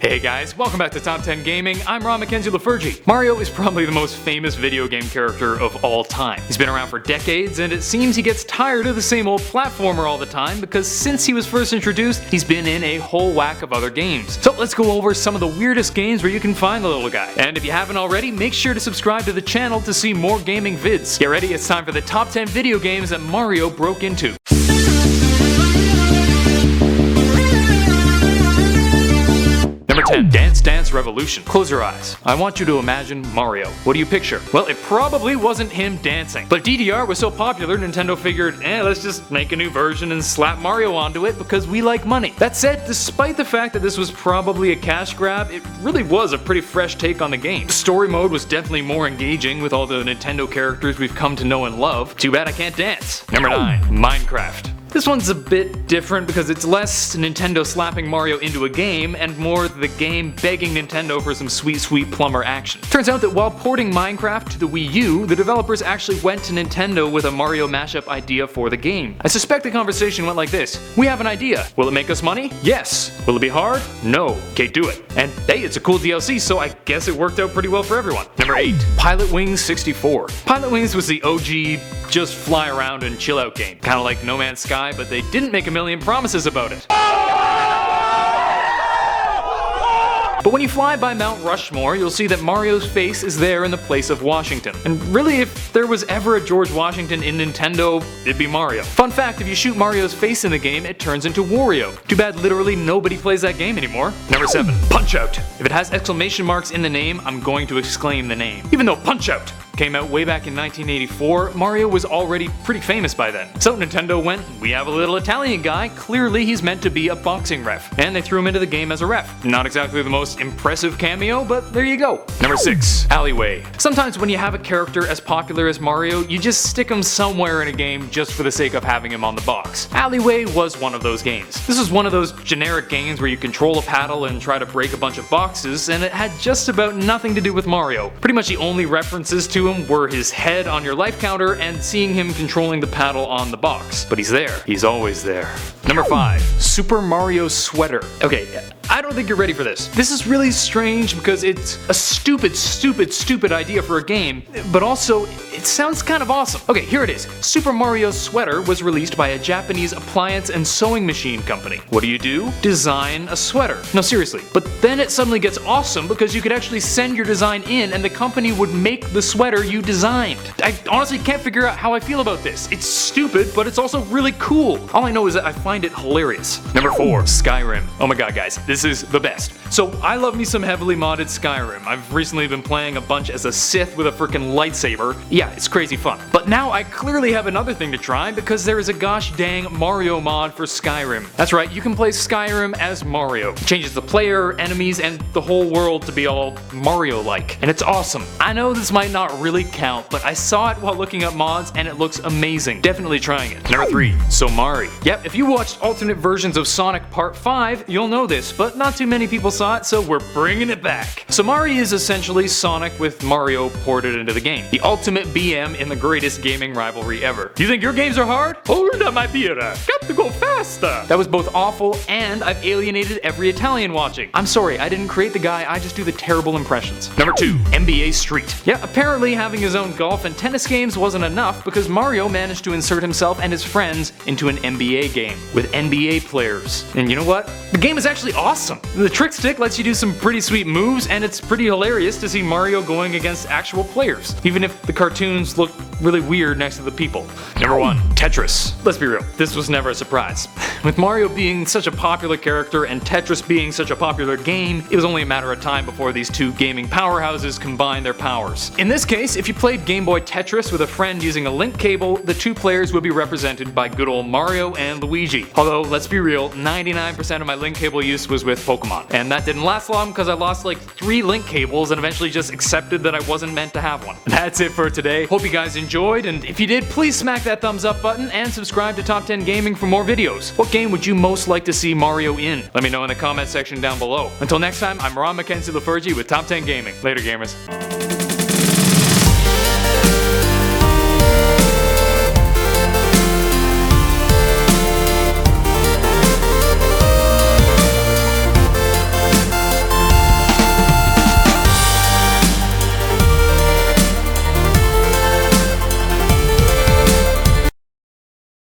Hey guys, welcome back to Top 10 Gaming. I'm Ron Mackenzie Lafergie. Mario is probably the most famous video game character of all time. He's been around for decades, and it seems he gets tired of the same old platformer all the time because since he was first introduced, he's been in a whole whack of other games. So let's go over some of the weirdest games where you can find the little guy. And if you haven't already, make sure to subscribe to the channel to see more gaming vids. Get ready, it's time for the top 10 video games that Mario broke into. Number 10. Dance Dance Revolution. Close your eyes. I want you to imagine Mario. What do you picture? Well, it probably wasn't him dancing. But DDR was so popular, Nintendo figured, let's just make a new version and slap Mario onto it because we like money. That said, despite the fact that this was probably a cash grab, it really was a pretty fresh take on the game. Story mode was definitely more engaging with all the Nintendo characters we've come to know and love. Too bad I can't dance. Number 9. Minecraft. This one's a bit different because it's less Nintendo slapping Mario into a game and more the game begging Nintendo for some sweet plumber action. Turns out that while porting Minecraft to the Wii U, the developers actually went to Nintendo with a Mario mashup idea for the game. I suspect the conversation went like this: we have an idea. Will it make us money? Yes. Will it be hard? No. Okay, do it. And hey, it's a cool DLC, so I guess it worked out pretty well for everyone. Number 8. PILOTWINGS 64. PILOTWINGS was the OG just fly around and chill out game. Kinda like No Man's Sky, but they didn't make a million promises about it. But when you fly by Mount Rushmore, you'll see that Mario's face is there in the place of Washington. And really, if there was ever a George Washington in Nintendo, it'd be Mario. Fun fact, if you shoot Mario's face in the game, it turns into Wario. Too bad literally nobody plays that game anymore. Number 7. Punch-Out. If it has exclamation marks in the name, I'm going to exclaim the name. Even though Punch-Out came out way back in 1984, Mario was already pretty famous by then. So Nintendo went, we have a little Italian guy, clearly he's meant to be a boxing ref. And they threw him into the game as a ref. Not exactly the most impressive cameo, but there you go. Number 6. Alleyway. Sometimes when you have a character as popular as Mario, you just stick him somewhere in a game just for the sake of having him on the box. Alleyway was one of those games. This was one of those generic games where you control a paddle and try to break a bunch of boxes, and it had just about nothing to do with Mario. Pretty much the only references to him were his head on your life counter and seeing him controlling the paddle on the box. But he's there. He's always there. Number 5. Super Mario Sweater. Okay, I don't think you're ready for this. This is really strange because it's a stupid idea for a game, but also it sounds kind of awesome. Okay, here it is. Super Mario Sweater was released by a Japanese appliance and sewing machine company. What do? Design a sweater. No, seriously. But then it suddenly gets awesome because you could actually send your design in and the company would make the sweater you designed. I honestly can't figure out how I feel about this. It's stupid, but it's also really cool. All I know is that I find it hilarious. Number 4. SKYRIM. Oh my god, guys, this is the best. So I love me some heavily modded SKYRIM. I've recently been playing a bunch as a Sith with a freaking lightsaber. Yeah, it's crazy fun. But now I clearly have another thing to try because there is a gosh dang Mario mod for SKYRIM. That's right, you can play SKYRIM as Mario. It changes the player, enemies, and the whole world to be all Mario-like. And it's awesome. I know this might not really count, but I saw it while looking up mods and it looks amazing. Definitely trying it. Number 3. Somari. Yep, if you watched alternate versions of Sonic Part 5, you'll know this, but not too many people saw it, so we're bringing it back. Somari is essentially Sonic with Mario ported into the game. The ultimate BM in the greatest gaming rivalry ever. You think your games are hard? Hold up my beer. Got to go faster. That was both awful and I've alienated every Italian watching. I'm sorry, I didn't create the guy, I just do the terrible impressions. Number 2. NBA Street. Yeah, apparently having his own golf and tennis games wasn't enough because Mario managed to insert himself and his friends into an NBA game with NBA players. And you know what? The game is actually awesome. The trick stick lets you do some pretty sweet moves and it's pretty hilarious to see Mario going against actual players, even if the cartoons look really weird next to the people. Number 1. Tetris. Let's be real, this was never a surprise. With Mario being such a popular character and Tetris being such a popular game, it was only a matter of time before these two gaming powerhouses combined their powers. In this case, if you played Game Boy Tetris with a friend using a link cable, the two players would be represented by good old Mario and Luigi. Although, let's be real, 99% of my link cable use was with Pokemon. And that didn't last long because I lost like 3 link cables and eventually just accepted that I wasn't meant to have one. That's it for today. Hope you guys enjoyed, and if you did, please smack that thumbs up button and subscribe to Top 10 Gaming for more videos. What game would you most like to see Mario in? Let me know in the comment section down below. Until next time, I'm Ron Mackenzie Lafergie with Top 10 Gaming. Later, gamers.